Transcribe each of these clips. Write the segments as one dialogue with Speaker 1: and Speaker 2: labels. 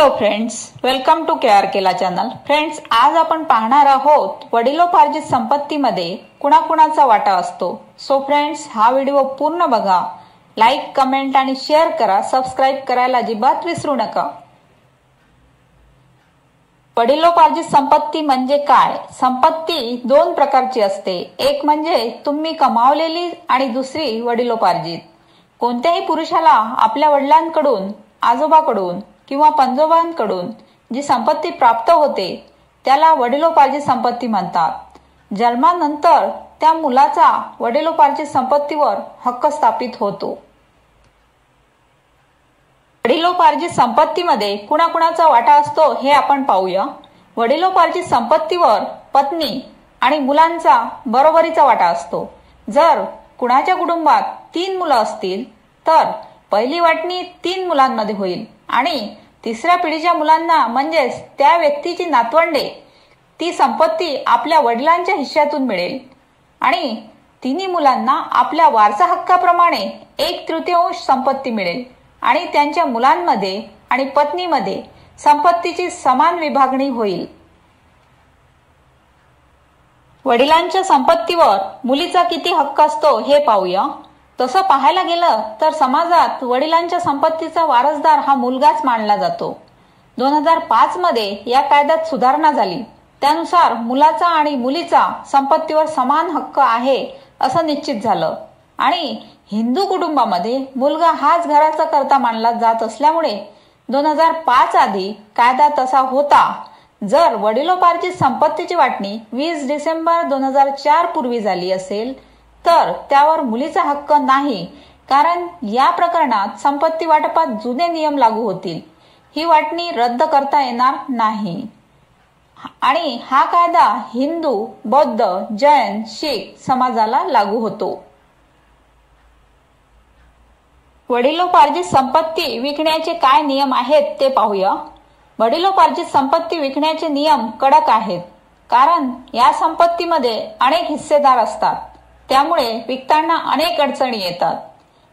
Speaker 1: Hello friends, welcome to K R Kela channel. Friends, आज आपण पाहणार आहोत वडिलोपार्जित संपत्तीमध्ये कुणाकुणाचा वाटा असतो. सो फ्रेंड्स, हा व्हिडिओ पूर्ण बघा, लाईक, कमेंट आणि शेअर करा. सबस्क्राईब करायला अजिबात विसरू नका. वडिलोपार्जित संपत्ती म्हणजे काय? संपत्ती दोन प्रकारची असते. एक म्हणजे तुम्ही कमावलेली आणि दुसरी वडिलोपार्जित. कोणत्याही पुरुषाला आपल्या वडिलांकडून, आजोबाकडून किंवा पंजोबांकडून जी संपत्ती प्राप्त होते त्याला वडिलोपार्जित संपत्ती म्हणतात. जन्मानंतर त्या मुलाचा वडिलोपार्जित संपत्तीवर हक्क स्थापित होतो. वडिलोपार्जित संपत्तीमध्ये कुणाकुणाचा वाटा असतो हे आपण पाहूया. वडिलोपार्जित संपत्तीवर पत्नी आणि मुलांचा बरोबरीचा वाटा असतो. जर कुणाच्या कुटुंबात 3 मुलं असतील तर पहिली वाटणी 3 मुलांमध्ये होईल आणि तिसऱ्या पिढीच्या मुलांना म्हणजेच त्या व्यक्तीची नातवंडे ती संपत्ती आपल्या वडिलांच्या हिश्श्यातून मिळेल आणि तिन्ही मुलांना आपल्या वारसा हक्काप्रमाणे 1/3 संपत्ती मिळेल आणि त्यांच्या मुलांमध्ये आणि पत्नीमध्ये संपत्तीची समान विभागणी होईल. वडिलांच्या संपत्तीवर मुलीचा किती हक्क असतो हे पाहूया. तसं पाहायला गेलं तर समाजात वडिलांच्या संपत्तीचा वारसदार हा मुलगाच मानला जातो. 2005 मध्ये या कायद्यात सुधारणा झाली. त्यानुसार मुलाचा आणि मुलीचा संपत्तीवर समान हक्क आहे असं निश्चित झालं आणि हिंदू कुटुंबामध्ये मुलगा हाच घराचा कर्ता मानला जात असल्यामुळे 2005 आधी कायदा तसा होता. जर वडिलोपार्जित संपत्तीची वाटणी 20 डिसेंबर 2004 पूर्वी झाली असेल तर त्यावर मुलीचा हक्क नाही, कारण या प्रकरणात संपत्ती वाटपात जुने नियम लागू होतील. ही वाटणी रद्द करता येणार नाही आणि हा कायदा हिंदू, बौद्ध, जैन, शीख समाजाला लागू होतो. वडिलोपार्जित संपत्ती विकण्याचे काय नियम आहेत ते पाहूया. वडिलोपार्जित संपत्ती विकण्याचे नियम कडक आहेत, कारण या संपत्तीमध्ये अनेक हिस्सेदार असतात. त्यामुळे विकताना अनेक अडचणी येतात.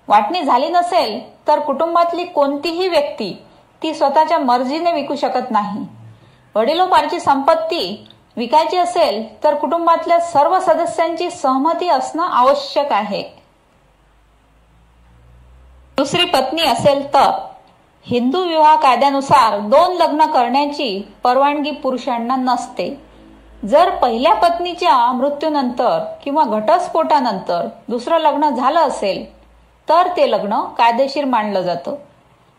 Speaker 1: वाटणी झाली नसेल तर कुटुंबातली कोणतीही व्यक्ती ती स्वतःच्या मर्जीने विकू शकत नाही. वडिलोपार्जित संपत्ती विकायची असेल तर कुटुंबातल्या सर्व सदस्यांची सहमती असणं आवश्यक आहे. दुसरी पत्नी असेल तर हिंदू विवाह कायद्यानुसार 2 लग्न करण्याची परवानगी पुरुषांना नसते. जर पहिल्या पत्नीच्या मृत्यूनंतर किंवा घटस्फोटानंतर दुसरं लग्न झालं असेल तर ते लग्न कायदेशीर मानलं जातं.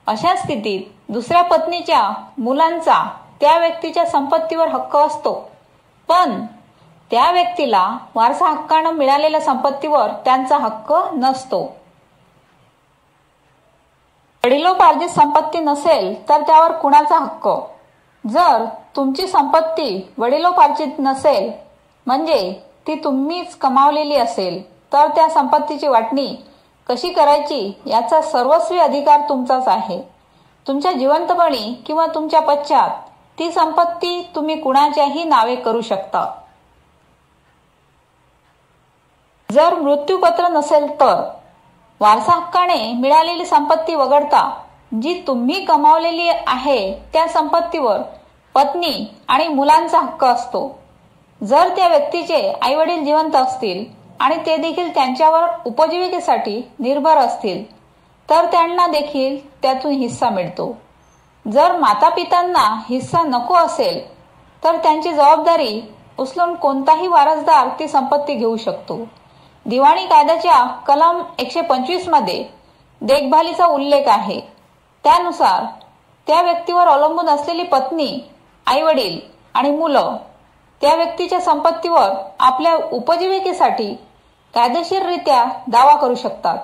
Speaker 1: अशा स्थितीत दुसऱ्या पत्नीच्या मुलांचा त्या व्यक्तीच्या संपत्तीवर हक्क असतो, पण त्या व्यक्तीला वारसा हक्कानं मिळालेल्या संपत्तीवर त्यांचा हक्क नसतो. वडिलोपार्जित संपत्ती नसेल तर त्यावर कुणाचा हक्क? जर तुमची संपत्ती वडिलोपार्जित नसेल म्हणजे ती तुम्हीच कमावलेली असेल तर त्या संपत्तीची वाटणी कशी करायची याचा सर्वस्वी अधिकार तुमचाच आहे. तुमच्या जिवंतपणी किंवा तुमच्या पश्चात ती संपत्ती तुम्ही कुणाच्याही नावे करू शकता. जर मृत्यूपत्र नसेल तर वारसा हक्काने मिळालेली संपत्ती वगळता जी तुम्ही कमावलेली आहे त्या संपत्तीवर पत्नी आणि मुलांचा हक्क असतो. जर त्या व्यक्तीचे आईवडील जिवंत असतील आणि ते देखील त्यांच्यावर उपजीविकेसाठी निर्भर असतील तर त्यांना देखील त्यातून हिस्सा मिळतो. जर मातापित्यांना हिस्सा नको असेल तर त्यांची जबाबदारी उचलून कोणताही वारसदार ती संपत्ती घेऊ शकतो. दिवाणी कायद्याच्या कलम 125 मध्ये देखभालीचा उल्लेख आहे. त्यानुसार त्या व्यक्तीवर अवलंबून असलेली पत्नी, आईवडील आणि मुलं त्या व्यक्तीच्या संपत्तीवर आपल्या उपजीविकेसाठी कायदेशीररित्या दावा करू शकतात.